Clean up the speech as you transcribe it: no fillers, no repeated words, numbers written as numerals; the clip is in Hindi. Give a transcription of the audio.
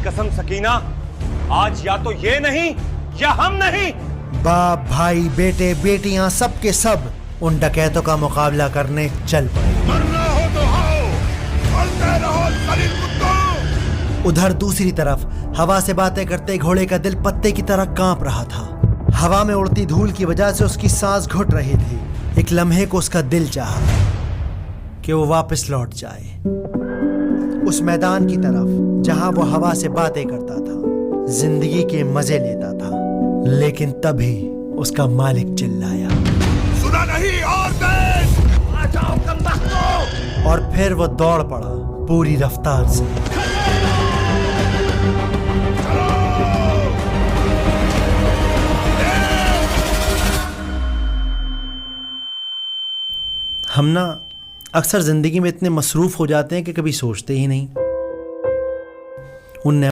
कसम सकीना, आज या तो ये नहीं या हम नहीं। बाप, भाई, बेटे, बेटियां, सब के सब उन डकैतों का मुकाबला करने चल पड़े। मरना हो तो आओ, मरते रहो जलील कुत्तों। उधर दूसरी तरफ हवा से बातें करते घोड़े का दिल पत्ते की तरह कांप रहा था। हवा में उड़ती धूल की वजह से उसकी सांस घुट रही थी। एक लम्हे को उसका दिल चाहा कि वो वापस लौट जाए उस मैदान की तरफ जहां वो हवा से बातें करता था, जिंदगी के मजे लेता था। लेकिन तभी उसका मालिक चिल्लाया, सुना नहीं और तेज, आ जाओ कमबख्तों। और फिर वो दौड़ पड़ा पूरी रफ्तार से। हम ना अक्सर जिंदगी में इतने मसरूफ हो जाते हैं कि कभी सोचते ही नहीं। उन